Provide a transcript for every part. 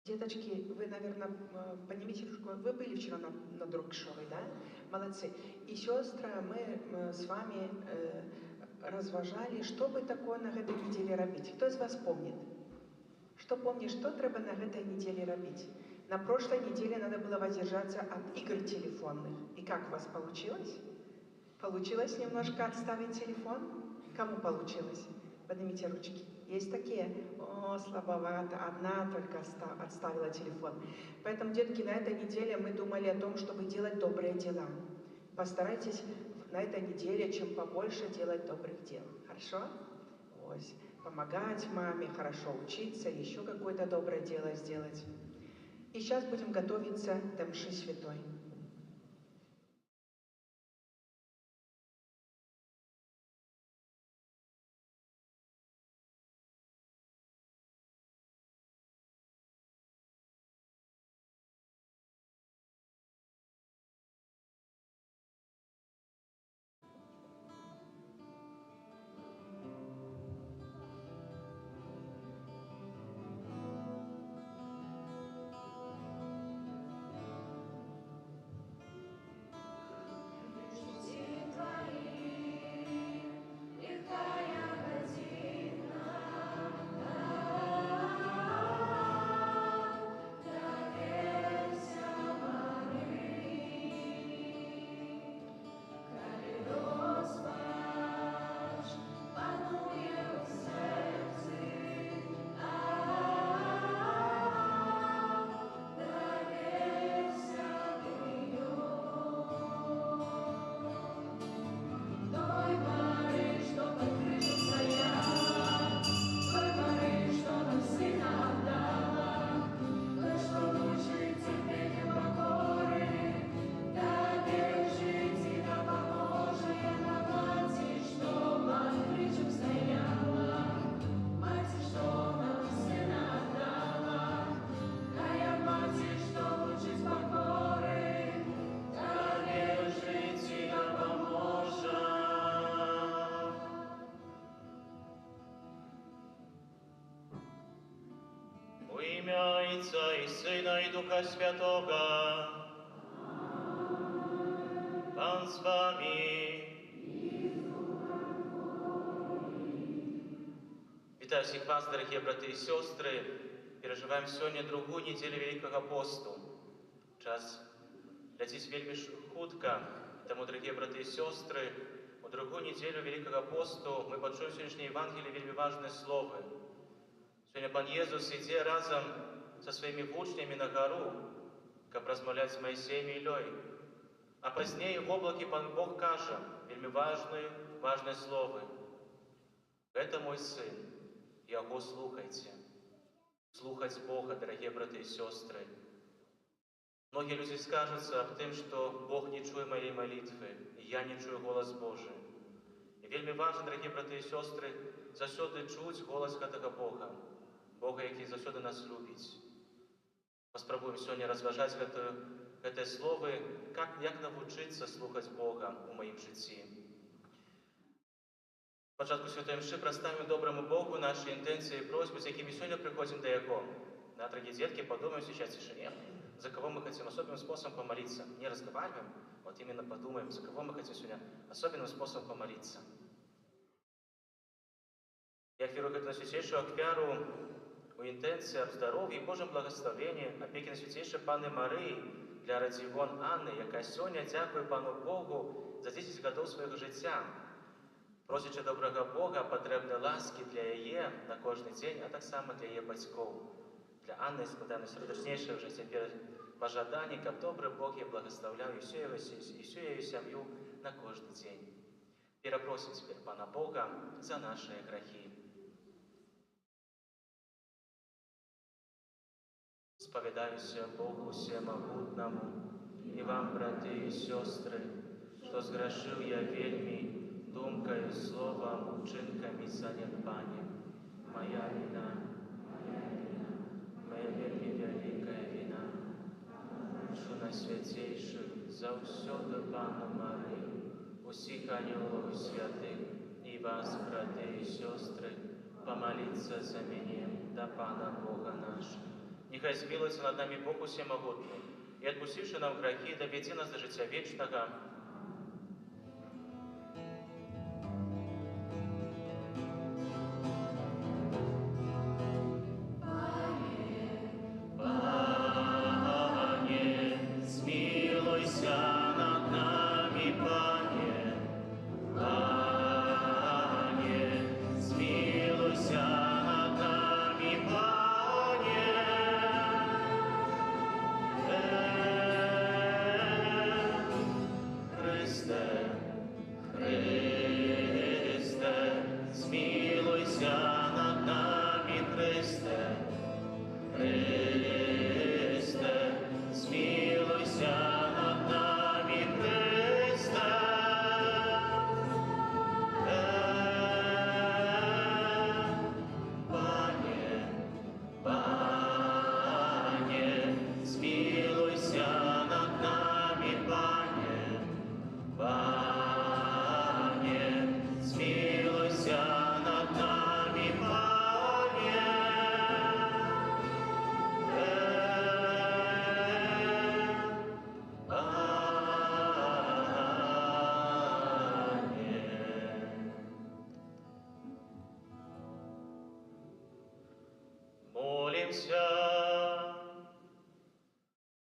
Деточки, вы, наверное, поднимите руку. Вы были вчера на Друкшовой, да? Молодцы. И, сестры, мы с вами разважали, что бы такое на этой неделе робить. Кто из вас помнит? Что помнит, что треба на этой неделе робить? На прошлой неделе надо было воздержаться от игр телефонных. И как у вас получилось? Получилось немножко отставить телефон? Кому получилось? Поднимите ручки. Есть такие? О, слабовато. Одна только отставила телефон. Поэтому, детки, на этой неделе мы думали о том, чтобы делать добрые дела. Постарайтесь на этой неделе чем побольше делать добрых дел. Хорошо? Ось. Помогать маме, хорошо учиться, еще какое-то доброе дело сделать. И сейчас будем готовиться до мши святой. Во имя Отца и Сына и Духа Святого. Пан с вами. Вітаю всіх вас, дорогі брати і сестри. Переживаем сегодня другую неделю Великого Посту. Час ляціць вельмі хутка, тому, дорогие браты и сестры, у другую неделю Великого Посту мы пачуем сегодняшнее Евангелие вельмі важные словы. Сегодня Пан Иисус ідзе разом со своими вучнями на гору, каб размаўляць з Моисеем и Ілёй. А пазней в облаке Пан Бог кажа вельмі важные словы. Это мой сын, Яго слухайте. Слухать Бога, дорогие браты и сестры. Многие люди скажутся об тем, что Бог не чует моей молитвы, и я не чую голос Божий. И вельмі важно, дорогие браты и сестры, засёды чуць голос гэтага Бога. Бога, які засёды нас любіць. Паспрабуем сегодня разважаць гэтыя словы, як навучыцца слухаць Бога у маім жыцці. Спачатку святой мшы прадставім добраму Богу наши інтэнцыі и просьбы, з якімі сегодня приходим до Яго. Да, дорогие детки, подумаем сейчас в тишине, за кого мы хотим особенным способом помолиться. Не разговариваем, вот именно подумаем, за кого мы хотим сегодня особенным способом помолиться. Я верую как на святейшую аквяру у интенции об здоровье и Божьем благословении, опеки на святейшей Панны Марии для Радзівон Анны, яка сегодня дякує Пану Богу за 10 годов своего життя, просячи доброго Бога потребной ласки для яе на кожный день, а так само для яе бацькоў. Для Анны складаем сердечнейшее уже теперь пожадание, как добрый Бог ей благословлял и всю ее семью на каждый день. Перепросим теперь Пана Бога за наши грехи. Споведаюсь Богу всемогутному и вам, браты и сестры, что сгрешил я вельми думкою, словом, учинками, занедбанием. Моя вина, моя вельми великая вина. Прошу на святейшую за всюду Пану Марию, усіх ангелов и святых, и вас, браты и сестры, помолиться за меня до Пана Бога нашего. Нехай змилуется над нами Бог усемогутний, и отпустивши нам грехи, доведи нас до життя вічного.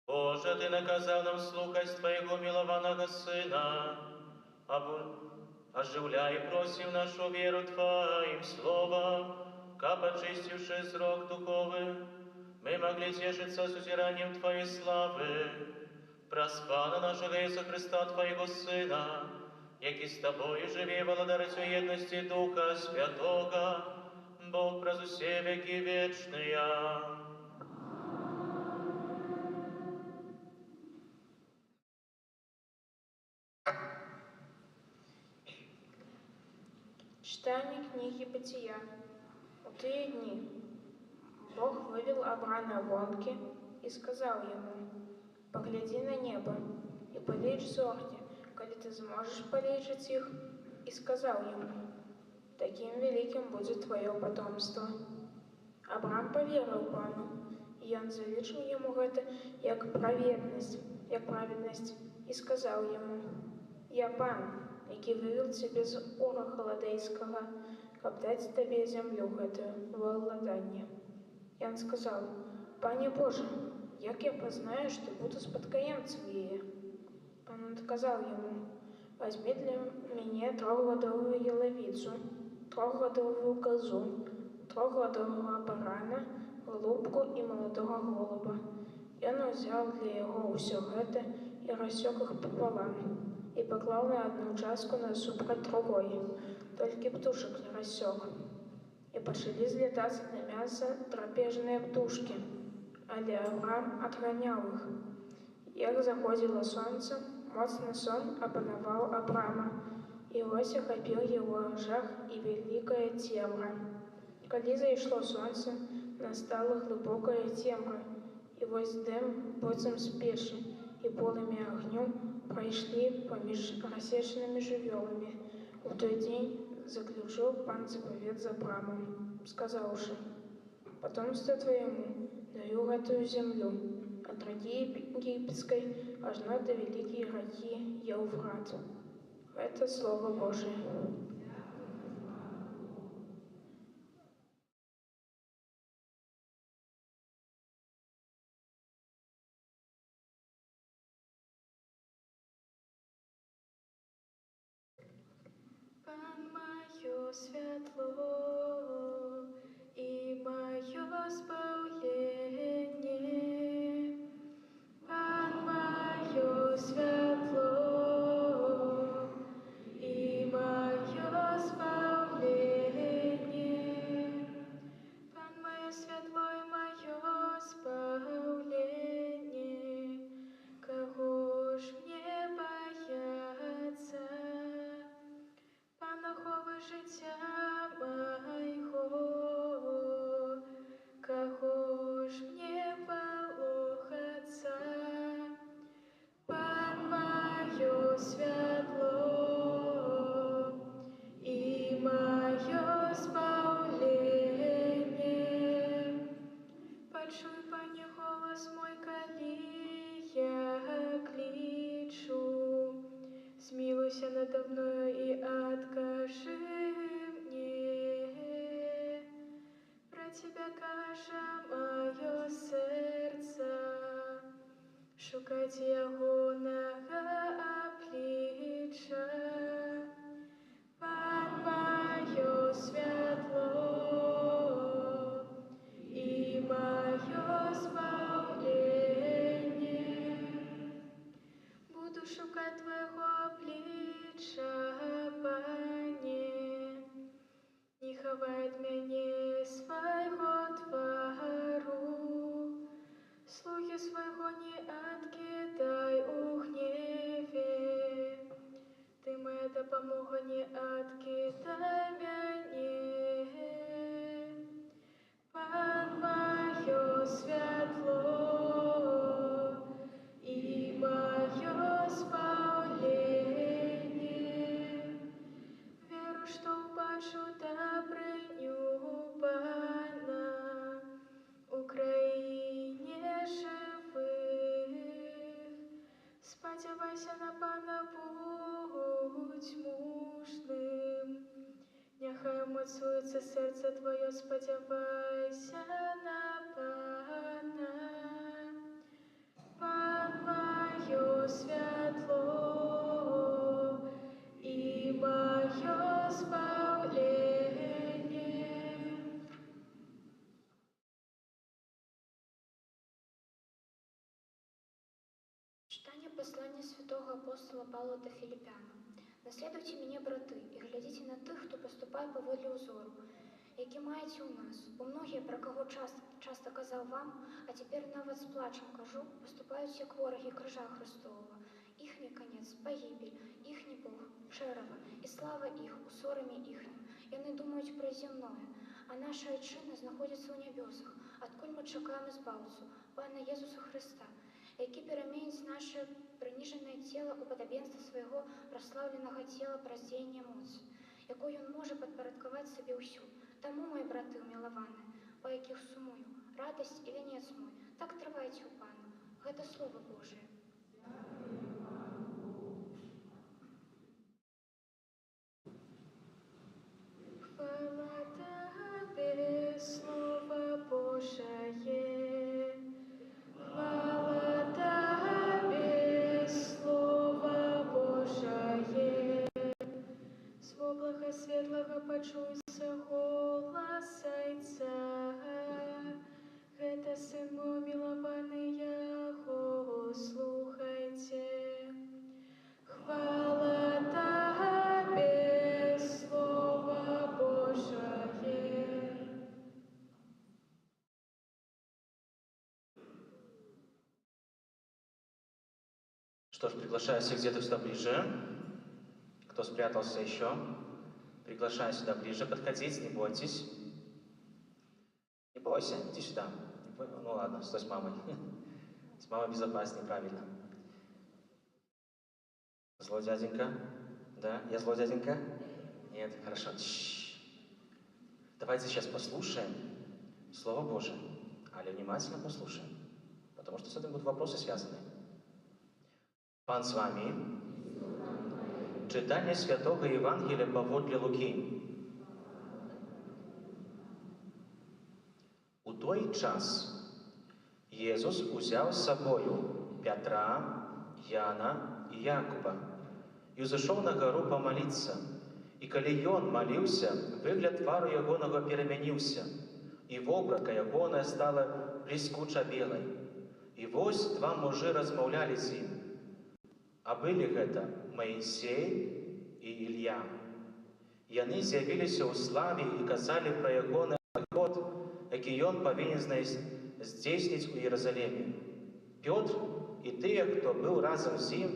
Боже, Ты наказав нам слухать Твоего милованного Сына, оживляй, просим нашу веру Твоим словом, как очистивши зрок духовый, мы могли тешиться с узиранием Твоей славы, проспана нашего Иисуса Христа, Твоего Сына, який с Тобою живе, владарицю едности Духа Святого, Бог праз усе веки вечные. Читание книги Бытия. В те дни Бог вывел Авраама в лодке и сказал ему: «Погляди на небо и полечь зорки, коли ты сможешь полечить их». И сказал ему: «Таким великим будет твое потомство». Авраам поверил Пану, и он залічил ему это як праведность, и сказал ему: «Я Пан, який вывел тебе з Ура Халдейского, каб дать тебе землю гэтую во владание». И он сказал: «Пане Боже, як я познаю, что буду спадкоемцем ее?» Он отказал ему: «Возьми для меня трехгодовую яловицу, трехгодовую козу, трехгодового барана, голубку и молодого голуба». И он взял для его все это и рассек их пополам, и поклал на одну частку насупроть другой, только птушек не рассек. И пошли злетаться на мясо трапежные птушки, але Авраам отгонял их. Як заходило солнце, моцный сон опановал Авраама, и вось охопил его жах и великая темра. Коли зайшло солнце, настала глубокая темра, и вось дым буцем з печи, и полымя огню пройшли поміж рассеченными живелами. В той день заключил Пан заповед за Авраамом, сказавши: «Потомству твоему даю эту землю, от реки Египетской аж до великой реки Евфрат». Это Слово Божие. Пан моё святло и мое спасение, Пан мое святло и мое спасение, Пан мое святло и мое спасение, кого ж мне бояться? Панаховы життя моего, кого Помилуйся надо мною и откажи мне. Про Тебя каже мое сердце, шукать ягонага обличчя. Пан мое святло и мое спавление. Буду шукать Твоего обличчя, Пане, не ховай ад мяне свайго твару, слухи свайго не адкидай у гневе, Ты моя дапамога, не адкидай мяне. Пан маё святло и маё спаўленне. Веру, што ўбачу дабрыню Пана у краіне жывых. Спадзявайся на Пана, будь мужным, няхай умацуецца сэрца твоё, спадзявайся на Пана. Пан маё святло и маё спаўленне. Читание послания святого апостола Павла до Филиппянам. Наследуйте меня, браты, и глядите на тых, хто поступає поводле узору, які маєте у нас. Бо многие, про кого часто казав вам, а тепер навіть з плачем кажу, поступають як вороги крижа Христового. Їхній конець – погибель, їхній Бог – черево, і слава їх у соромі їхнім. Яни думають про земное, а наша Отчина знаходиться у небесах, откуль ми чекаємо збавцю, Пана Єсуса Христа, який перемінить наше принижене тіло у подобенство свого прославленого тіла прозріння моці, якою він може підпорядкувати собі усю. Тому, мої брати умилованы, по яких сумую, радость і вінець мой, так тривайте у Пана. Гэта Слово Божие. Хвала Тебе, Слово Божие. Хвала Тебе, Слово Божие. З облака світлого почуйся голос Отця. Гэта Сын мой милований, Яго слухайте. Хвала Тебе, Слово Божие. Что ж, приглашаю всех где-то сюда ближе. Кто спрятался еще, приглашаю сюда ближе. Подходите, не бойтесь. Не бойся, иди сюда. Ну ладно, стой с мамой. С мамой безопаснее, правильно. Злой дяденька? Да? Я злой дяденька? Нет? Хорошо. Давайте сейчас послушаем Слово Божие. Але внимательно послушаем. Потому что с этим будут вопросы связаны. Пан с вами. Читание Святого Евангелия поводле Луки. У той час Jesús узяв з собою Петра, Яна и Якуба и узышоў на гору помолиться. И коли ён молился, выгляд твару ягонага перемяніўся, и вобрака ягоная стала бліскуча белой. И вось два мужи размаўлялі з ім. А былі гэта Моисей и Илья. Яны з'явіліся ў славе и казалі пра ягоны прыход, які ён павінен здзейсніць у Иерусалиме. Петр и тыя, хто быў разам з ім,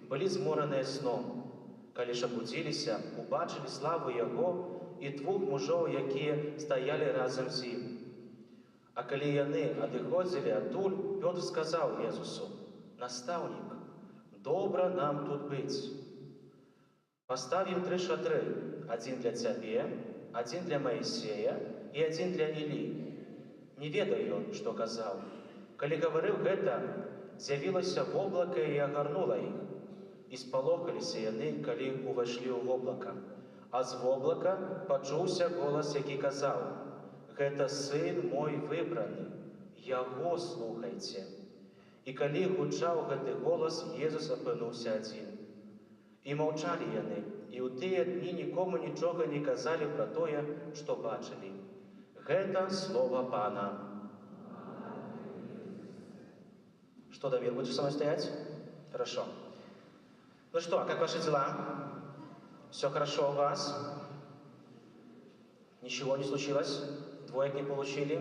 былі змораныя сном. Калі ж абудзіліся, убачылі славу яго і двух мужоў, якія стаялі разам з ім. А калі яны адыходзілі адтуль, Петр сказаў Jesúсу: «Настаўнік, добра нам тут быць. Поставім 3 шатры, один для цябе, один для Моисея и один для Іллі». Не ведаў ён, што казаў. Калі гаварыў гэта, з'явілася воблака і агарнула іх. і спалохаліся яны, калі ўвайшлі ў воблака. А з воблака пачуўся голас, які казаў: «Гэта сын мой выбраны, яго слухайце». І калі гучаў гэты голас, Езус апынуўся адзін. І маўчалі яны, і ў тыя дні нікому нічога не казалі пра тое, што бачылі. Гэта слова Пана. Что, Дамир, будешь со мной стоять? Хорошо. Ну что, как ваши дела? Все хорошо у вас? Ничего не случилось? Двоек не получили?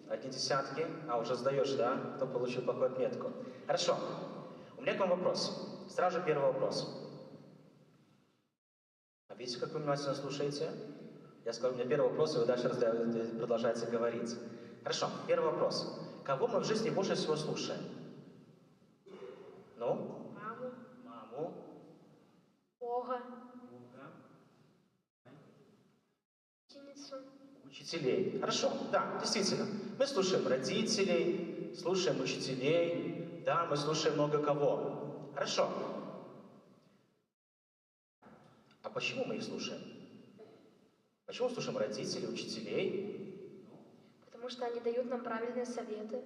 Одни десятки? А, уже сдаешь, да? Кто получил плохую отметку? Хорошо. У меня к вам вопрос. Сразу же первый вопрос. А видите, как вы внимательно слушаете? Я скажу, у меня первый вопрос, и вы дальше продолжаете говорить. Хорошо, первый вопрос. Кого мы в жизни больше всего слушаем? Ну? Маму, Маму. Бога, Бога. ученицу. Учителей. Хорошо, да, действительно. Мы слушаем родителей, слушаем учителей, да, мы слушаем много кого. Хорошо. А почему мы их слушаем? Почему слушаем родителей, учителей? Потому что они дают нам правильные советы.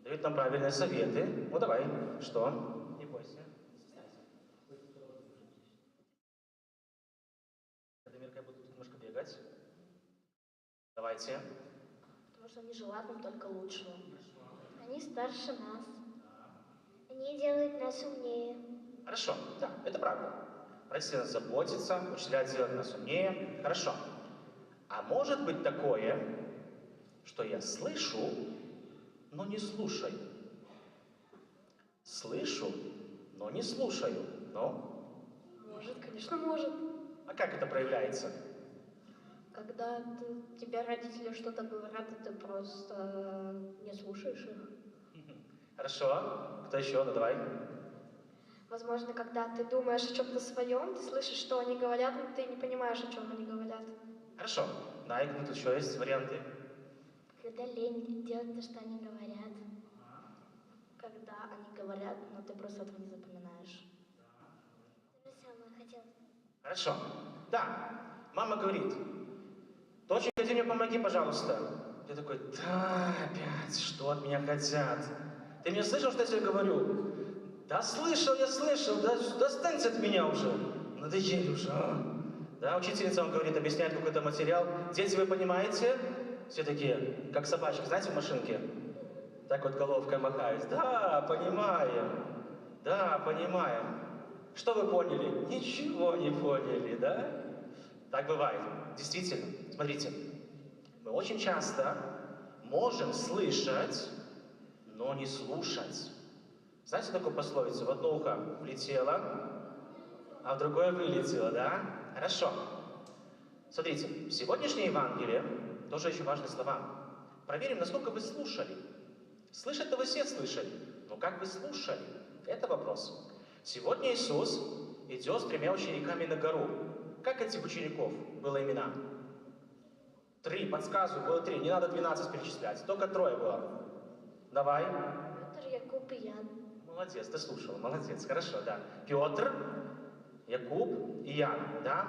Дают нам правильные советы. Ну давай, что? Не бойся. Дамирка, я буду тут немножко бегать. Давайте. Потому что они желают нам только лучшего. Они старше нас. Они делают нас умнее. Хорошо, да, это правда. Родители нас заботятся, учителя делают нас умнее. Хорошо. А может быть такое, что я слышу, но не слушаю. Слышу, но не слушаю. Ну? Может, конечно, может. А как это проявляется? Когда тебе родители что-то говорят, и ты просто не слушаешь их. Хорошо. Кто еще? Ну давай. Возможно, когда ты думаешь о чем-то своем, ты слышишь, что они говорят, но ты не понимаешь, о чем они говорят. Хорошо. Найк, ну тут еще есть варианты. Когда лень делать то, что они говорят. Когда они говорят, но ты просто этого не запоминаешь. То же самое хотел. Хорошо. Да. Мама говорит: «Доченька, иди мне помоги, пожалуйста». Я такой: да, опять, что от меня хотят? Ты меня слышал, что я тебе говорю? Да слышал, я слышал, да достанься от меня уже. Надоели уже, а? Да, учительница вам говорит, объясняет какой-то материал. Дети, вы понимаете? Все такие, как собачки, знаете, в машинке? Так вот головкой махаюсь. Да, понимаем. Да, понимаем. Что вы поняли? Ничего не поняли, да? Так бывает. Действительно. Смотрите, мы очень часто можем слышать, но не слушать. Знаете такую пословицу? В одно ухо влетело, а в другое вылетело, да? Хорошо. Смотрите, в сегодняшнее Евангелие тоже очень важные слова. Проверим, насколько вы слушали. Слышать-то вы все слышали, но как вы слушали? Это вопрос. Сегодня Иисус идет с 3 учениками на гору. Как этих учеников было имена? 3, подсказываю, было 3, не надо 12 перечислять, только 3 было. Давай. Петр, Якуб и Ян. Молодец, ты слушал, молодец, хорошо, да. Петр, Якуб и Ян, да?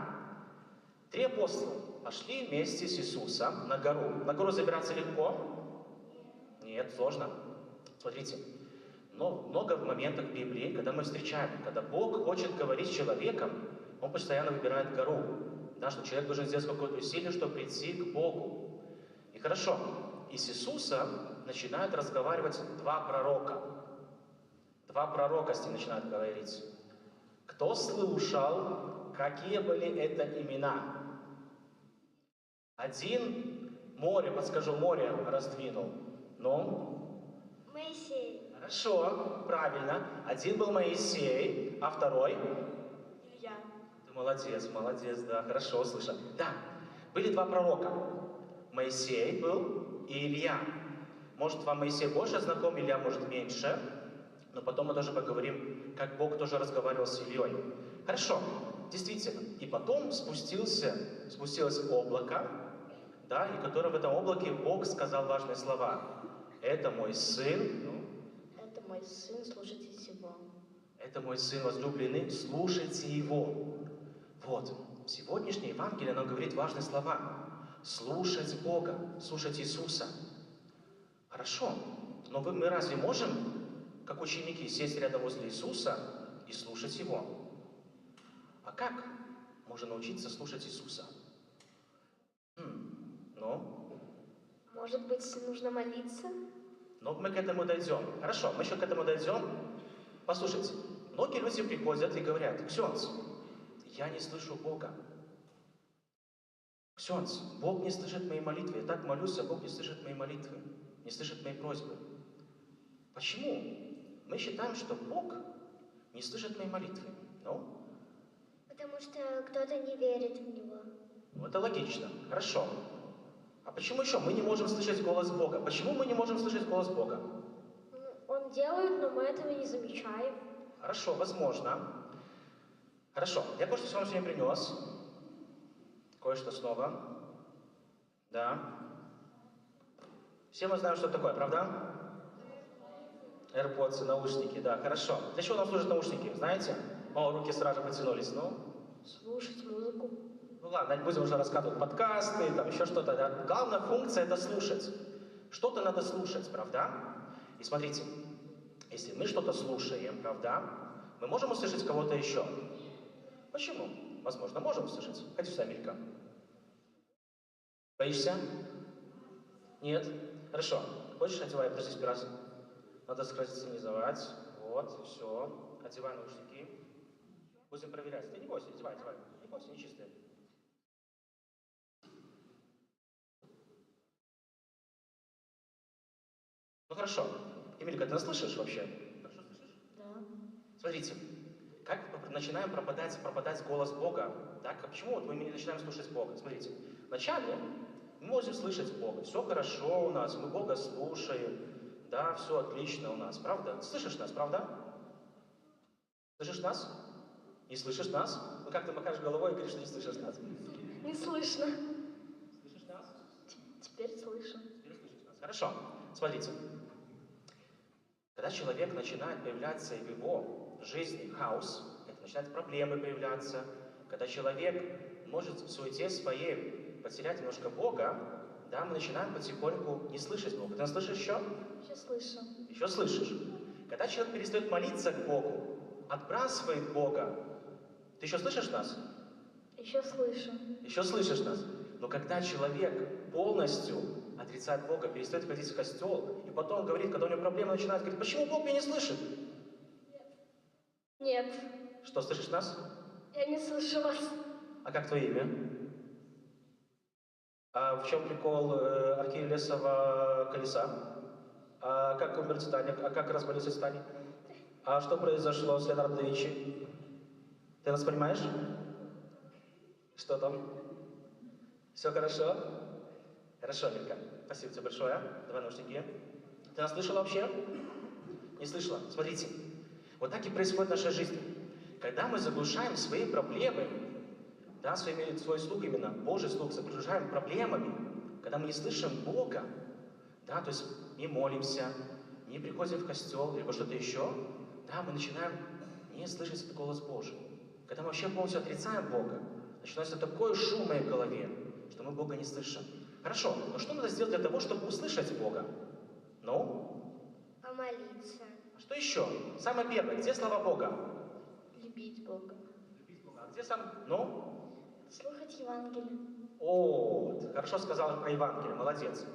3 апостола пошли вместе с Иисусом на гору. На гору забираться легко? Нет, сложно. Смотрите, но много моментов в Библии, когда мы встречаем, когда Бог хочет говорить с человеком, Он постоянно выбирает гору. Да, что человек должен сделать какое-то усилие, чтобы прийти к Богу. И хорошо, и с Иисусом начинают разговаривать 2 пророка. 2 пророка с ним начинают говорить. Кто слушал, какие были это имена? Один море, подскажу, море раздвинул. Ну? Моисей. Хорошо, правильно. Один был Моисей, а второй? Я. Ты молодец, молодец, да, хорошо слышал. Да, были 2 пророка. Моисей был и Илья. Может, вам Моисей больше знаком, Илья, может, меньше. Но потом мы тоже поговорим, как Бог тоже разговаривал с Ильей. Хорошо, действительно. И потом спустилось облако, да, и которое в этом облаке Бог сказал важные слова. Это мой сын, Это мой сын, слушайтесь его. Это мой сын возлюбленный, слушайте его. Вот, сегодняшнее Евангелие, оно говорит важные слова. Слушать Бога, слушать Иисуса. Хорошо, но мы разве можем, как ученики, сесть рядом возле Иисуса и слушать Его? А как можно научиться слушать Иисуса? Ну? Может быть, нужно молиться? Но мы к этому дойдем. Хорошо, мы еще к этому дойдем. Послушайте, многие люди приходят и говорят: «Ксенц, я не слышу Бога. Ксенц, Бог не слышит мои молитвы. Я так молюсь, а Бог не слышит мои молитвы, не слышит мои просьбы». Почему? Мы считаем, что Бог не слышит мои молитвы. Ну? Потому что кто-то не верит в Него. Ну, это логично. Хорошо. А почему еще мы не можем слышать голос Бога? Почему мы не можем слышать голос Бога? Он делает, но мы этого не замечаем. Хорошо, возможно. Хорошо, я кое-что с вами сегодня принес. Кое-что снова. Да. Все мы знаем, что это такое, правда? AirPods, наушники, да, хорошо. Для чего нам служат наушники, знаете? О, руки сразу потянулись, ну. Слушать музыку. Ну ладно, не будем уже рассказывать подкасты, там еще что-то. Да? Главная функция — это слушать. Что-то надо слушать, правда? И смотрите, если мы что-то слушаем, правда, мы можем услышать кого-то еще. Почему? Возможно, можем услышать. Ходи сюда, Милька. Боишься? Нет? Хорошо. Хочешь, одевай, подожди, сперва. Надо синхронизовать. Вот, все. Одевай наушники. Будем проверять. Ты не бойся, одевай. Не бойся, не чистые. Ну хорошо. Эмилька, ты нас слышишь вообще? Хорошо слышишь? Да. Смотрите, как начинаем пропадать голос Бога, так? А почему вот мы не начинаем слушать Бога? Смотрите, вначале мы можем слышать Бога, все хорошо у нас, мы Бога слушаем, да, все отлично у нас, правда? Слышишь нас, правда? Слышишь нас? Не слышишь нас? Ну как ты махаешь головой и говоришь, что не слышишь нас? Не слышно. Слышишь нас? Теперь слышу. Теперь слышишь нас. Хорошо. Смотрите. Когда человек начинает появляться в его жизни хаос, это начинают проблемы появляться. Когда человек может в суете своей потерять немножко Бога, да, мы начинаем потихоньку не слышать Бога. Ты нас слышишь еще? Еще слышу. Еще слышишь. Когда человек перестает молиться к Богу, отбрасывает Бога, ты еще слышишь нас? Еще слышу. Еще слышишь нас. Но когда человек полностью отрицает Бога, перестает ходить в костел, и потом говорит, когда у него проблемы начинают, говорит: почему Бог меня не слышит? Нет. Что, слышишь нас? Я не слышу вас. А как твое имя? А в чем прикол Архилесова колеса? А как умер Титаник? А как разболелся Титаник? А что произошло с Леонардо да Винчи? Ты нас понимаешь? Что там? Все хорошо? Хорошо, Милька. Спасибо тебе большое. Давай наушники. Ты нас слышала вообще? Не слышала? Смотрите. Вот так и происходит в нашей жизни. Когда мы заглушаем свои проблемы, да, свой слух именно, Божий слух, заглушаем проблемами, когда мы не слышим Бога, да, то есть не молимся, не приходим в костел, либо что-то еще, да, мы начинаем не слышать этот голос Божий. Когда мы вообще полностью отрицаем Бога, начинается такой шум в моей голове, что мы Бога не слышим. Хорошо, но что надо сделать для того, чтобы услышать Бога? Ну? Помолиться. А что еще? Самое первое, где слова Бога? Любить Бога. Любить Бога. А где сам? Ну? Слушать Евангелие. О, ты хорошо сказал про Евангелие, молодец.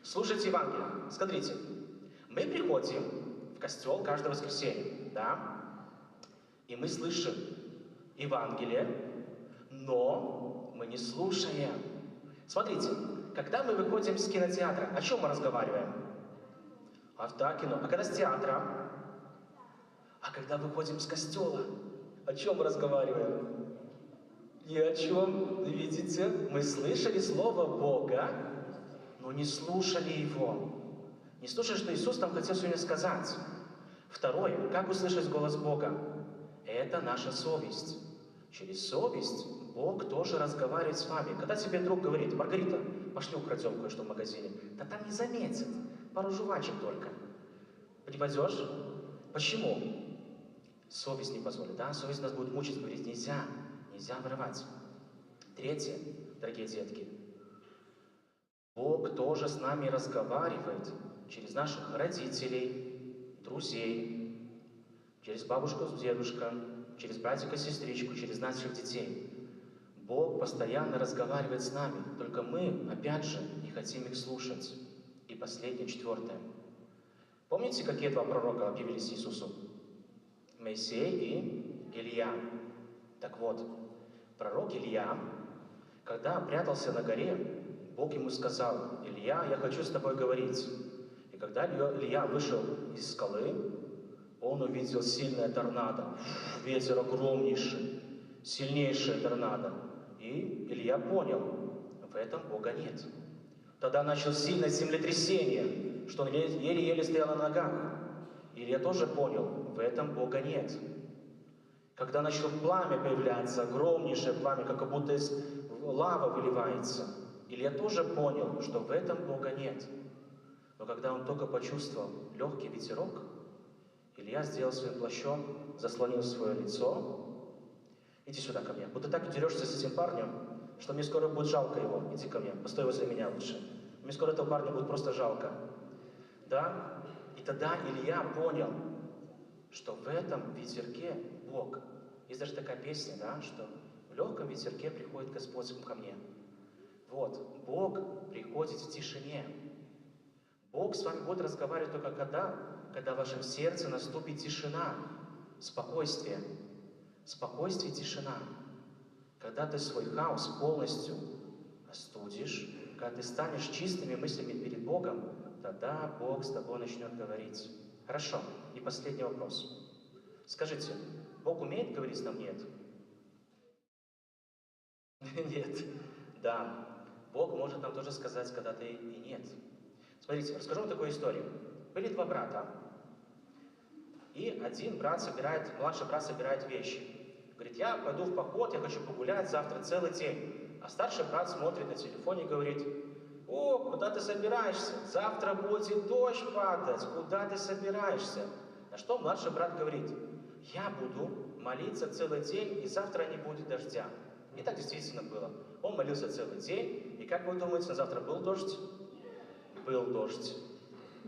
Слушайте Евангелие. Смотрите, мы приходим в костел каждое воскресенье, да? И мы слышим Евангелие, но мы не слушаем. Смотрите, когда мы выходим с кинотеатра, о чем мы разговариваем? Да, кино. А когда с театра? А когда выходим с костела, о чем мы разговариваем? Ни о чем. Видите, мы слышали слово Бога, но не слушали Его. Не слушали, что Иисус нам хотел сегодня сказать. Второе, как услышать голос Бога? Это наша совесть. Через совесть Бог тоже разговаривает с вами. Когда тебе друг говорит: Маргарита, пошли украдем кое-что в магазине. Да там не заметят. Пару жвачек только. Привозешь? Почему? Совесть не позволит, да? Совесть нас будет мучить, говорить, нельзя воровать. Третье, дорогие детки, Бог тоже с нами разговаривает через наших родителей, друзей, через бабушку с дедушкой, через братика, сестричку, через наших детей. Бог постоянно разговаривает с нами, только мы, опять же, не хотим их слушать. И последнее, четвертое. Помните, какие два пророка объявились Иисусу? Моисей и Илья. Так вот, пророк Илья, когда прятался на горе, Бог ему сказал: «Илья, я хочу с тобой говорить». И когда Илья вышел из скалы, он увидел сильное торнадо, ветер огромнейший, сильнейшее торнадо. И Илья понял, в этом Бога нет. Тогда началось сильное землетрясение, что он еле-еле стоял на ногах. Илья тоже понял, в этом Бога нет. Когда начало пламя появляться, огромнейшее пламя, как будто из лава выливается, Илья тоже понял, что в этом Бога нет. Но когда он только почувствовал легкий ветерок, Илья сделал своим плащом, заслонил свое лицо. Иди сюда ко мне. Вот ты так дерешься с этим парнем, что мне скоро будет жалко его. Иди ко мне, постой возле меня лучше. Мне скоро этого парня будет просто жалко. Да? И тогда Илья понял, что в этом ветерке Бог. Есть даже такая песня, да, что в легком ветерке приходит Господь ко мне. Вот, Бог приходит в тишине. Бог с вами будет разговаривать только когда в вашем сердце наступит тишина, спокойствие. Спокойствие и тишина. Когда ты свой хаос полностью остудишь, когда ты станешь чистыми мыслями перед Богом, тогда Бог с тобой начнет говорить. Хорошо. И последний вопрос. Скажите, Бог умеет говорить нам «нет»? Нет. Да. Бог может нам тоже сказать когда-то и «нет». Смотрите, расскажу вам такую историю. Были два брата, и один брат младший брат собирает вещи. Говорит: я пойду в поход, я хочу погулять завтра целый день. А старший брат смотрит на телефоне и говорит: о, куда ты собираешься? Завтра будет дождь падать, куда ты собираешься? На что младший брат говорит: я буду молиться целый день, и завтра не будет дождя. И так действительно было. Он молился целый день, и как вы думаете, на завтра был дождь? Был дождь.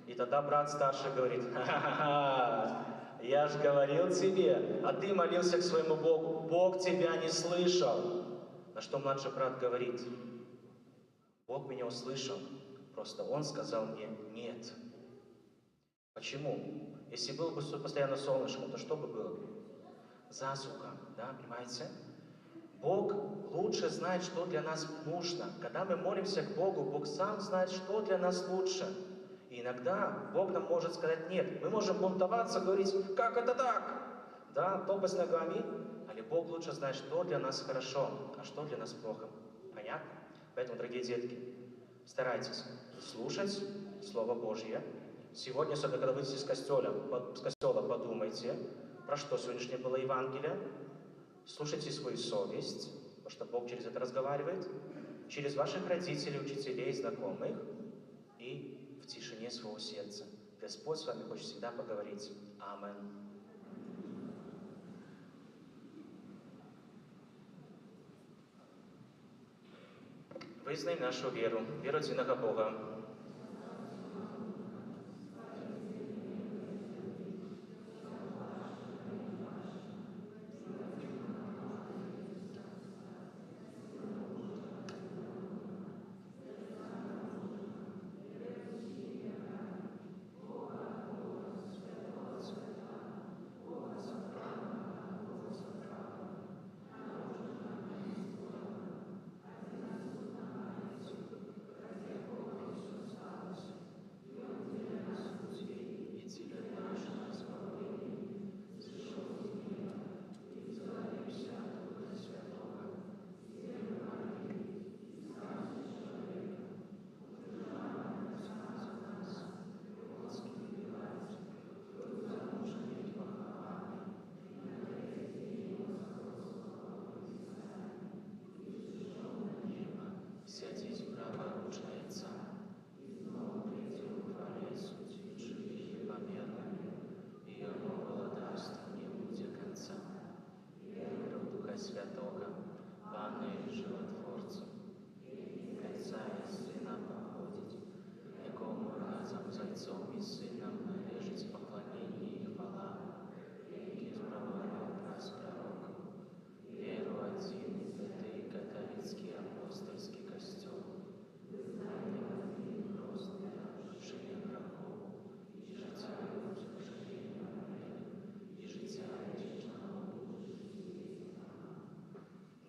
И тогда брат старший говорит: ха-ха-ха, я же говорил тебе, а ты молился к своему Богу, Бог тебя не слышал. На что младший брат говорит: Бог меня услышал, просто Он сказал мне «нет». Почему? Если было бы постоянно солнышко, то что бы было? Засуха, да, понимаете? Бог лучше знает, что для нас нужно. Когда мы молимся к Богу, Бог сам знает, что для нас лучше. И иногда Бог нам может сказать «нет». Мы можем бунтоваться, говорить: как это так? Да, топать ногами. Але Бог лучше знает, что для нас хорошо, а что для нас плохо. Понятно? Поэтому, дорогие детки, старайтесь слушать Слово Божье. Сегодня, особенно когда выйдете с костела, подумайте, про что сегодняшнее было Евангелие. Слушайте свою совесть, потому что Бог через это разговаривает, через ваших родителей, учителей, знакомых и в тишине своего сердца. Господь с вами хочет всегда поговорить. Аминь. Визнаємо нашу віру, віру в єдиного Бога,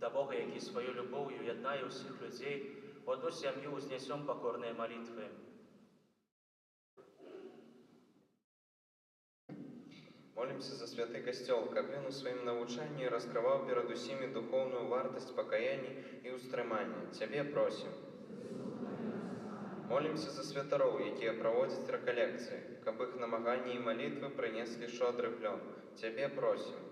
да Бога, які свою любов'ю єднає усіх людей, в одну сім'ю узнесем покорні молитви. Молимся за святый костел, каб він у своїм навчанні розкривав перед усіми духовну вартість покаяння і устремання. Тебе просим. Молимся за святаров, які проводять реколекції, каб їх намагання і молитви принесли щодрий плон. Тебе просим.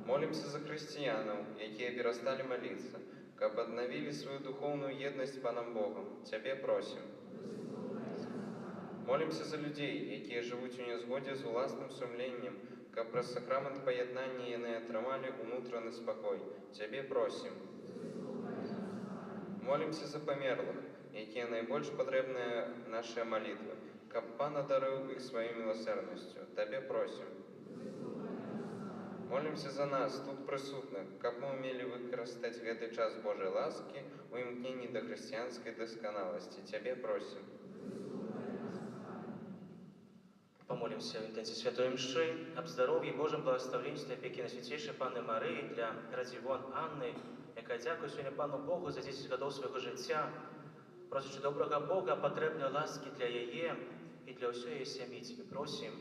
Молимся за християнов, які перестали молиться, каб обновили свою духовную єдність з Паном Богом. Тебе просим. Молимся за людей, які живуть у незгоді з власним сумлінням, каб праз сакрамент поєднання яны атрымалі унутраны спокой. Тебе просим. Молимся за померлых, які найбольш патрэбныя нашыя молитвы, каб Пан одарыў іх сваёй милосерднасцю. Тебе просим. Молимся за нас, тут присутных, каб мы умели выкарыстаць гэты час Божьей ласки у імкненні до християнской досконалости. Тебе просим. Помолимся в интенсе Святой Мши об здоровье и Божьем благословенстве опеки на Святейшей Панны Марии для Радзівон Анны, яка дякує сьогодні Пану Богу за 10 років свого життя, просячи доброго Бога, потрібної ласки для її і для усієї її сім'ї. Тебе просим.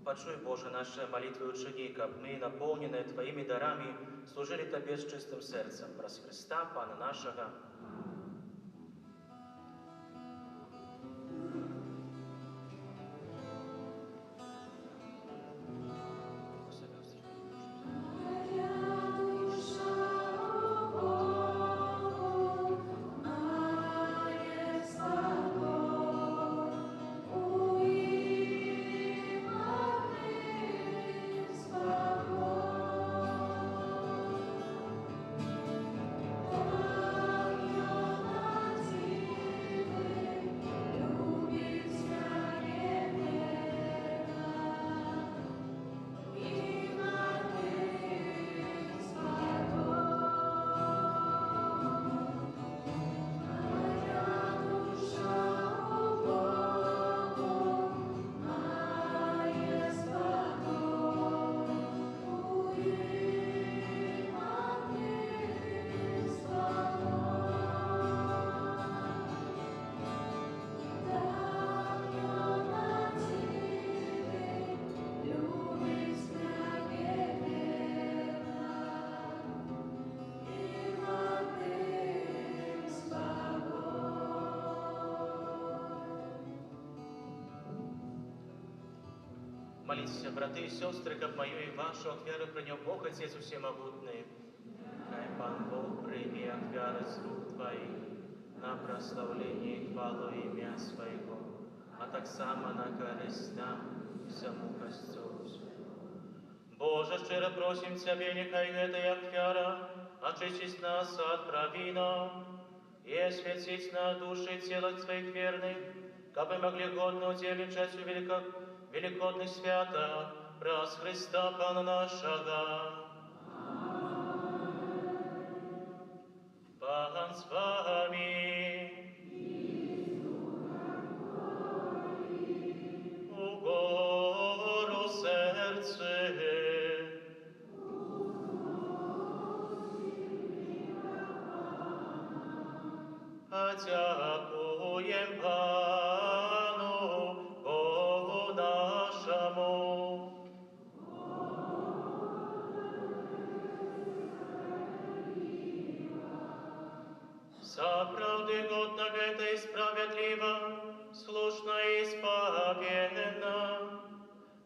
Почуй, Боже, наши молитвы учени, как мы, наполненные Твоими дарами, служили Тебе с чистым сердцем. Праз Христа, Пана нашего. Молитесь, браты и сестры, как мою и вашу, от веры принял Бог, Отец Всемогутный. Хай Пан Бог прими от веры с рук Твоих на прославление и хвалу имя Своего, а так само на користь нам и саму Костюлу. Боже, щиро просим Тебе, нехай гэта як вера, очистить нас от провинов и осветить на души тела Твоих верных, как бы могли годно уделить у великодных свята, праз Христа Пана нашего. Пан с вами. У гору серце. Дякуєм Пану Богу нашому. За правди годно гэта и справедливо, слушно и споведно,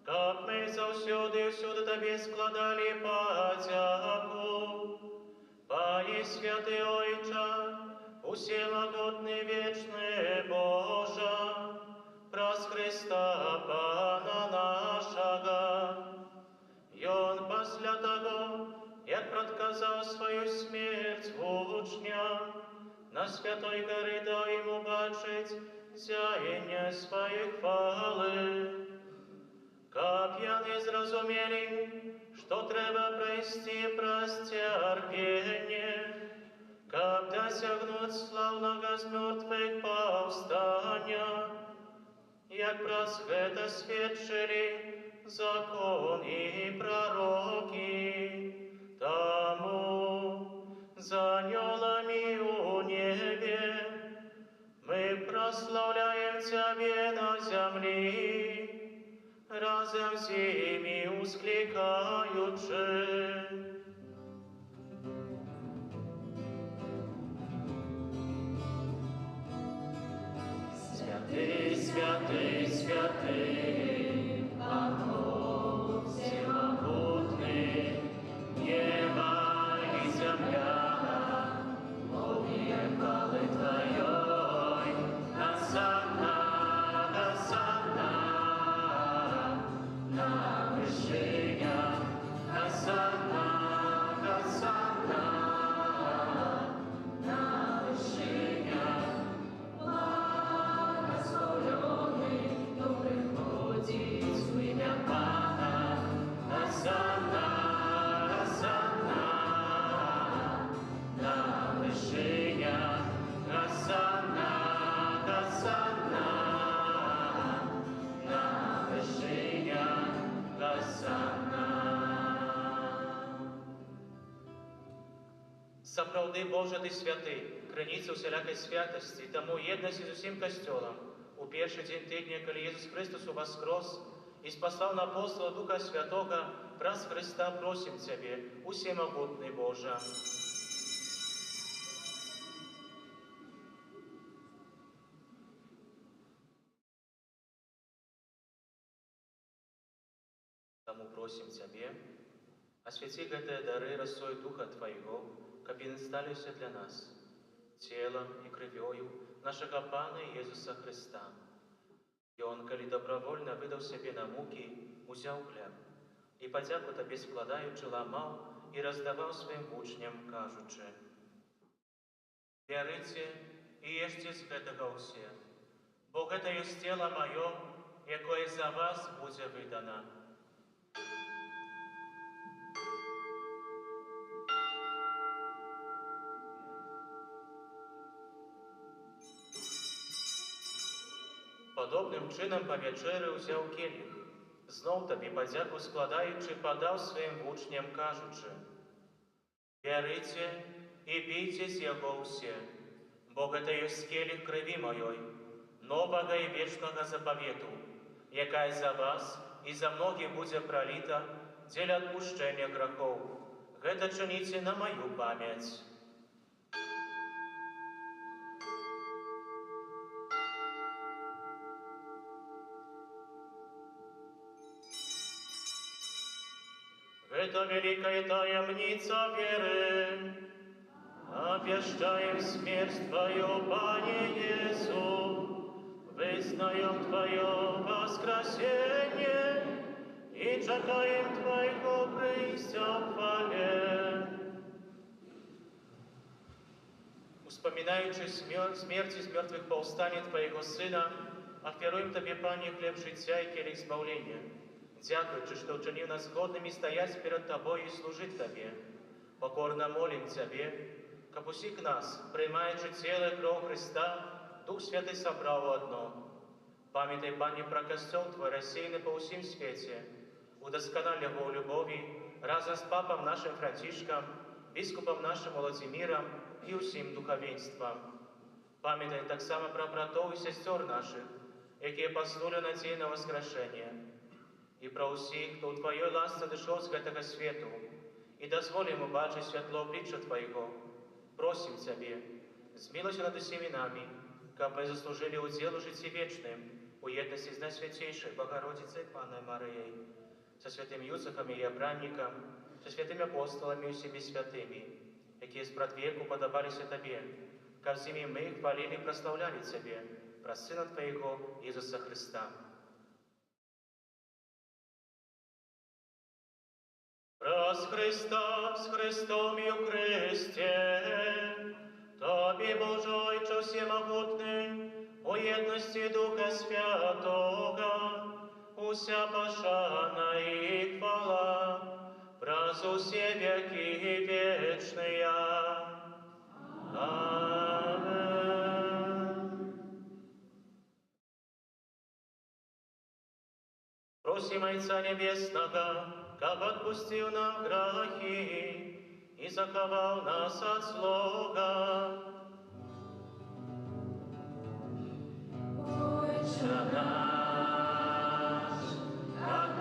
как мы заўсёды всюду Тебе складали подяку. Пане святый Ойче, усемогутный вечный Боже, праз Христа Пана нашего, и Он після того, як предказав свою смерть учня, на святой горі дав йому бачить сяєння своїх хвали. Как яны зразумели, что треба пройти праз терпение, как досягнуть славного з мертвых повстання, як праз гэта свідчили закон и пророки. всеми ускликаючи. Святий, святий, святий, Бог всемогутний, небо и земля, повекалы Твоей, Госанна, Госанна, на вышинях, Госанна, Госанна, на вышинях. Благословенный, кто приходит в имя Пана, Госанна, Госанна, на вышинях, Госанна, Госанна, на вышинях, Госанна. Сапраўды Божа Ты святы, крыніца усялякай святасці, таму єднасці з усім касцёлам. У першы дзень тыдня, калі Jesús Христос уваскрос і спаслаў на апостола Духа Святога, праз Христа просім Цябе, усемагутны Божа. Таму просім Цябе, асвяці гэтыя дары расой Духа Твайго, каб яны сталіся для нас целом и кровью нашего Пана Иисуса Христа. И Он, коли добровольно выдал себе на муки, узял хлеб, и подяку Тебе складаючи ламал и раздавал своим учням, кажучи: «Берите и ешьте з гэтага ўсе, бо гэта ёсць тело Мое, якое за вас будзе выдано». Подобным чином по вечері узяв келіх, знов Тобі подяку складаючи, подав своїм учням, кажучи: «Берите і пійте з його усі, бо гэта ёсць келіх крові Моєї, нового і вечного заповіту, якая за вас і за многих буде пролита для отпущення грехов. Гэта чините на мою память». Это великая таямница веры. Обвещаем смерть Твою, Пане Иису, вызнаем Твое воскресение и чекаем Твоего прийстя в хвале. Вспоминаючи смерть из мертвых повстание Твоего Сына, оферуем Тебе, Пане, хлеб життя и келих збавления. Дякуючи, что учинил нас годными стоять перед Тобой и служить Тебе. Покорно молим Тебе, каб усіх нас, приймаючи тіло і кров Христа, Дух Святий собрав одно. Пам'ятай, Пане, про костел Твой, рассеянный по усім свете, удосконали его в любови, разом с Папом нашим Францишком, Біскупом нашим Владимиром и усім духовенством. Пам'ятай так само про братов и сестер наших, які поснули надію на воскрешення, і про усіх, хто у Твоей ласці дійшов з гэтага свету, і дозволим убачить світло обличчя Твоего. Просим Тебе, змилуйся над усіми нами, каб мы заслужили удел житті вечным, у єдності з Найсвятейшей Богородицей Панной Марией, со святым Юсифом и Абранником, со святыми апостолами и усіми святыми, які спратвеку подобалися Тебе, каб з ними мы хвалили и прославляли Тебе, про Сына Твоего Иисуса Христа. Раз Христа з Христом і у Христі, Тобі, Боже Отче всемогутний, у єдності Духа Святого, уся пошана і хвала, праз усі веки вечные. Амин. Просим Отца Небесного, каб отпустил нам грехи и заховал нас от злого. Отче наш, как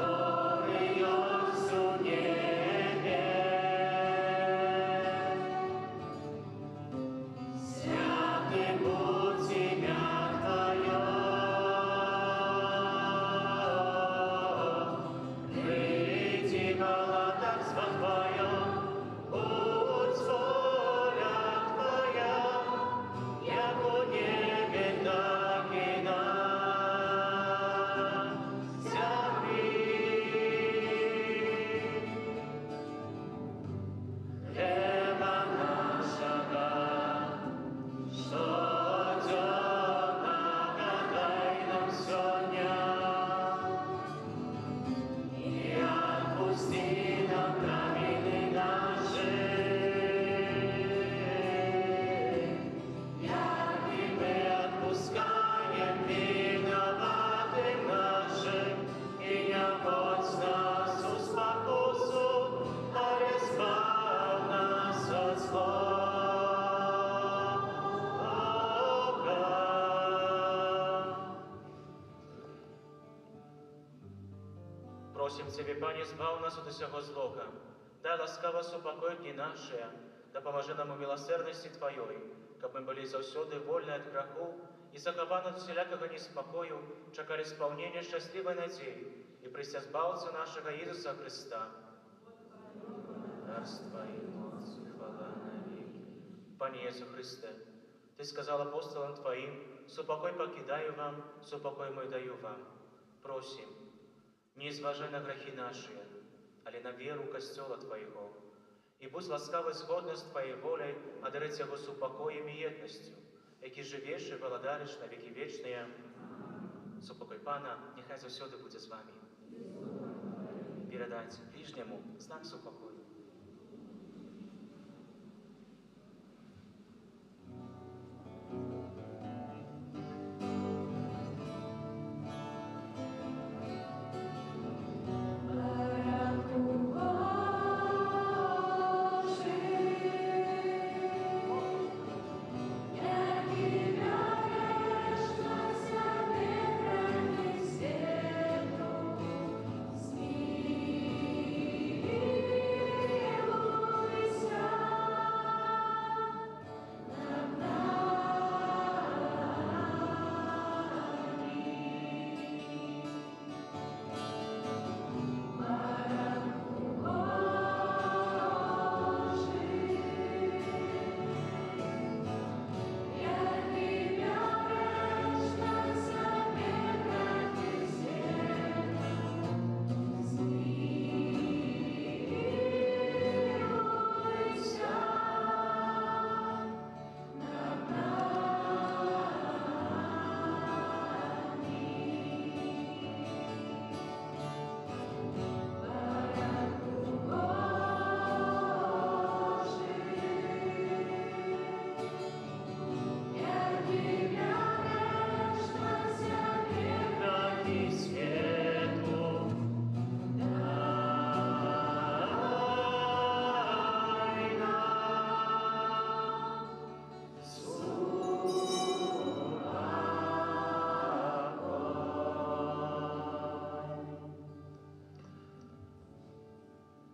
Просим Тебе, Пане, збав нас от усього злога. Дай ласкаво супокой дни наши, да поможи нам у милосердности Твоей, как мы были заўсёды вольны от греху и захованы от всякого неспокою, чекали исполнения счастливой надеи и прися збавца нашего Иисуса Христа. Царство и моц, и хвала навеки. Пане Иисус Христе, Ты сказал апостолам Твоим: «Супокой покидаю вам, супокой мой даю вам». Просим, не изважай на грехи наши, але на веру Костела Твоего, и будь ласкавый згодно с Твоей волей одарить его супокоем и едностью, які живеш и володариш на веки вечные. Супокой Пана, нехай завсёды буде з вами. Передайте ближнему знак супокою.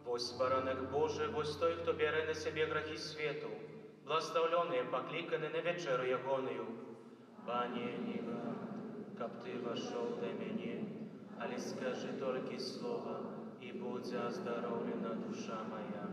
Вось баранок Божий, вось той, хто бере на себе грехи свету, благословленные, покликаны на вечеру ягоную. Пане, не вам, каб Ты вошел до меня, али скажи только слово, и будь оздоровлена душа моя.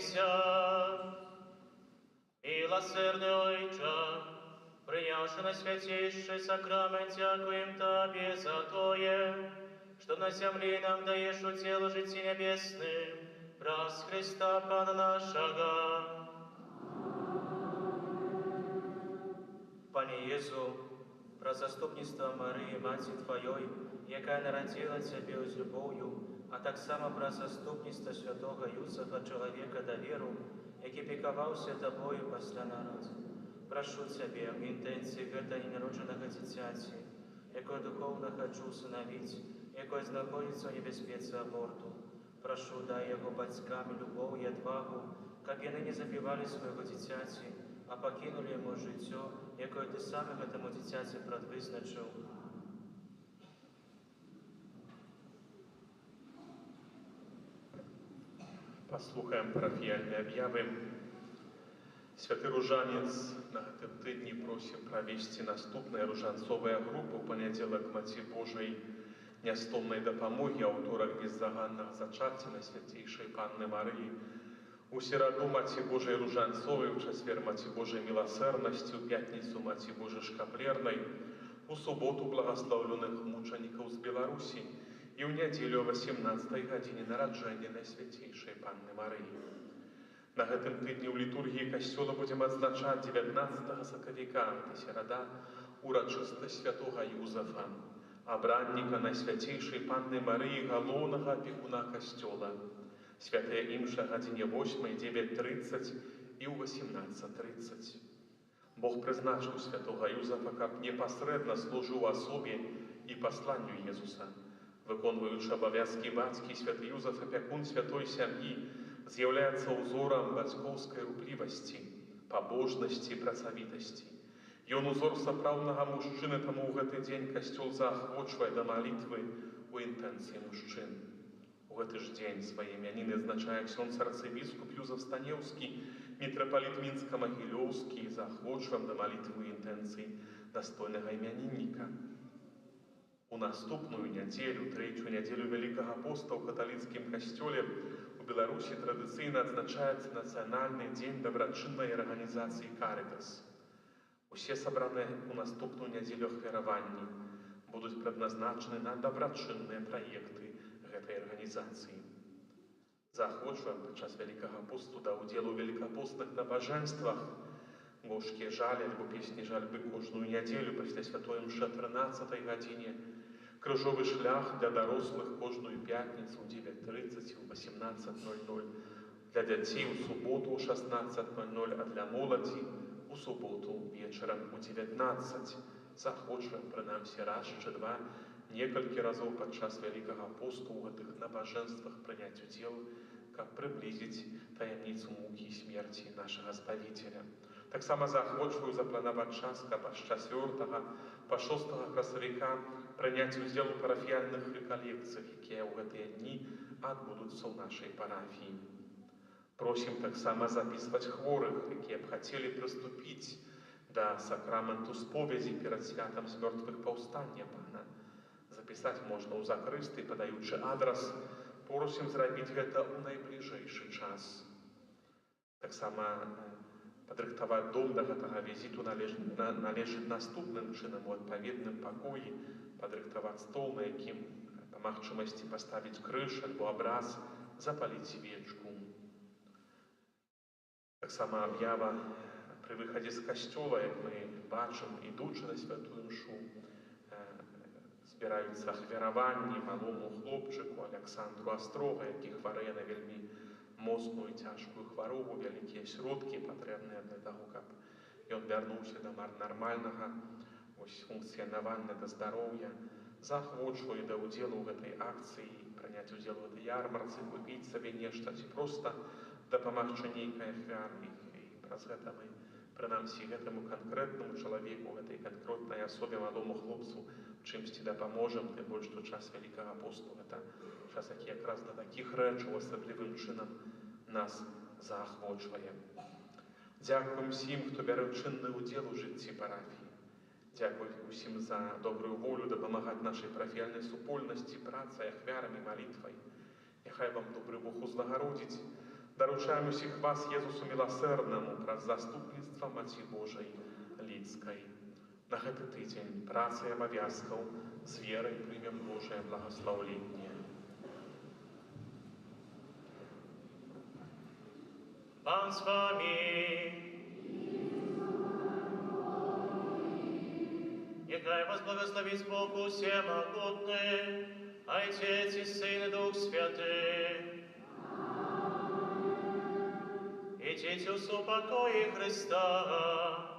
Помолимся. Милосердный Ойче, принявши на святейший сакрамент, дякуем Тебе за Тое, что на земле нам даешь удел жития небесным, раз Христа Пана нашего. Пане Єзу, про заступництво Марії, Маті Твоєї, яка народила Тебе з любов'ю, а так само про заступництво святого Юсифа, чоловіка довіру, який піклувався Тобою після народу. Прошу Тебе в інтенції этого ненародженого дитяті, яке духовно хочу усиновити, яке знаходиться у небезпеці аборту. Прошу, дай його батькам любов і відвагу, як вони не забивали свого дитяті, а покинули йому життя, яке ти сам этому дитяті предвизначив. Паслухаем парафіяльні об'яви. Святий Ружанець на гэтым тыдні просім правесці наступныя ружанцовыя групы ў панядзелак Маці Божай нястомнай дапамогі, а ўторак беззаганнага зачацця Найсвяцейшай Панны Марыі, у сераду Маці Божай Ружанцовай, у чацвер Маці Божай Міласэрнасці, у пятніцу Маці Божай Шкаплернай, у суботу благаслаўленых мучанікаў з Беларусі і ў нядзелю о 18 гадзіне нараджэння Найсвяцейшай Панны Марыі. На гэтым тыдні ў літургіі касцёла будзем адзначаць 19 сакавіка, серада, урачыстасць святога Юзафа, абранніка Найсвяцейшай Панны Марыі, галоўнага апекуна касцёла. Святая імша гадзіне 8, 9:30 і ў 18:30. Бог прызначыў святога Юзафа, каб непасрэдна служыў асобе і пасланню Езуса. Выконваючы абавязкі бацькі, святы Юзаф, апякун святой сям'і, з'яўляецца ўзорам бацькоўскай руплівасці, пабожнасці і працавітасці. Ён узор сапраўднага мужчыны, таму ў гэты дзень касцёл заахвочвае да малітвы ў інтэнцыі мужчын. У гэты ж дзень свае імяніны адзначае ксёндз арцыбіскуп Юзаф Станеўскі, мітрапаліт Мінска-Магілёўскі, заахвочваем да малітвы ў інтэнцыі дастойнага імянінніка. У наступную нядзелю, трэцюю нядзелю Вялікага поста ў каталіцкім касцёле у Беларусі традыцыйна адзначаецца нацыянальны дзень дабрачыннай арганізацыі «Карытас». Усе сабраныя у наступную нядзелю ахвяраванні будуць прадназначаны на дабрачынныя праекты гэтай арганізацыі. Заахвочваем падчас Вялікага посту да ўдзелу ў велікапостных набажэнствах, гошкія жалі альбо песні жальбы кожную нядзелю пасля святой імшы о 13 гадзіне, крыжовы шлях для дарослых кожную пятніцу ў 9:30 і ў 18:00, для дзяцей у суботу ў 16:00, а для моладзі у суботу вечарам у 19. Заахвочваем прынамсі раз чи два некалькі разоў падчас Вялікага посту ў гэтых набажэнствах прыняць удзел, каб прыблізіць таямніцу мукі і смерці нашага Збавіцеля. Таксама заахвочваю запланаваць час, каб з 4 па 6 красавіка прыняць удзел у парафіяльных рэкалекцыях, якія ў гэтыя дні адбудуцца ў нашай парафіі. Просім таксама запісваць хворых, якія б хацелі прыступіць да сакраменту споведзі перад святам з мёртвых паўстання Пана. Запісаць можна ў закрысты, падаючы адрас. Просім зрабіць гэта ў найбліжэйшы час. Таксама падрыхтаваць дом да гэтага візіту належыць наступным чынам у адпаведным пакоі, падрыхтаваць стол, на якім па магчымасці паставіць крыж альбо абраз, запаліць свечку. Таксама аб'ява пры выхадзе з касцёла, як мы бачым, ідучы на святую імшу, збіраюцца ахвяраванні малому хлопчыку Александру Астрога, які хварэе на вельмі моцную цяжкую хваробу, вялікія сродкі патрэбныя для таго, каб ён вярнуўся да нармальнага функцыянавання, да здароўя. Заахвочваю да ўдзелу ў гэтай акцыі, прыняць удзел у гэтай ярмарцы, купіць сабе нешта ці проста дапамагчы нейкай ахвяры. І праз гэта мы, прынамсі, гэтаму канкрэтнаму чалавеку, гэтай канкрэтнай асобе, малому хлопцу, чымсьці дапаможам, тым больш, што час Вялікага посту — гэта час, які якраз да такіх рэчаў асаблівым чынам нас заахвочвае. Дзякуем усім, хто бярэ чынны ўдзел у жыцці парафіі. Дзякуй усім за добрую волю дапамагаць нашай парафіяльнай супольнасці працай, ахвярамі, малітвай. Няхай вам добры Бог узлагародзіць Даручаем усіх вас Езусу милосердному праз заступніцтва Маці Божай Лідскай. На гэты тыдзень працы і абавязкаў з верай прымем Божае благословленне. Пан з вами. Нехай вас благословить Бог всемогутный, Отец и Сын и Дух Святый. Идите в супокое Христа.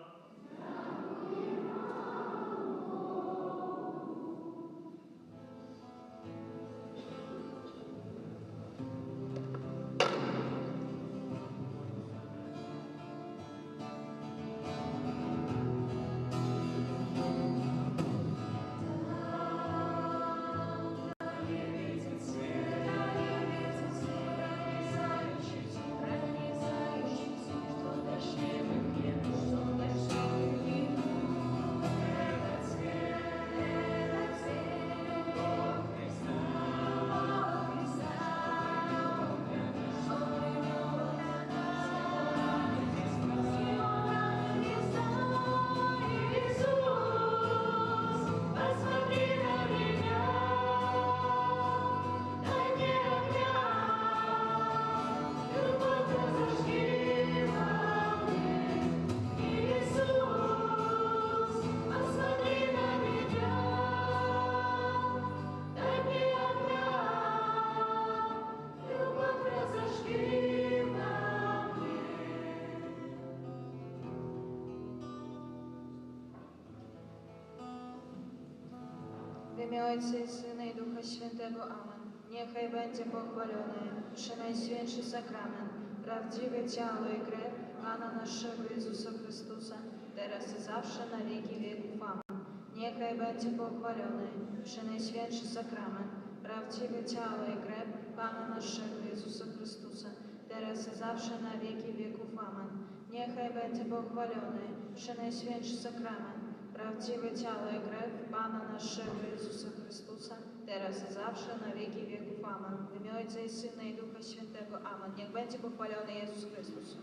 W imię Ojca i Syna i Ducha Świętego. Amen. Niechaj będzie pochwalony Przenajświętszy Sakrament, prawdziwe ciało i krew Pana naszego Jezusa Chrystusa, teraz i zawsze na wieki wieków. Amen. Niechaj będzie pochwalony Przenajświętszy Sakrament, prawdziwe ciało i krew Pana naszego Jezusa Chrystusa, teraz i zawsze na wieki wieków. Amen. Niechaj będzie pochwalony Przenajświętszy Sakrament, prawdziwe ciało i krew Pana naszego Jezusa Chrystusa, teraz i zawsze na wieki wieków. Amen. W imię Ojca i Syna i Ducha Świętego. Amen. Niech będzie pochwalony Jezus Chrystus.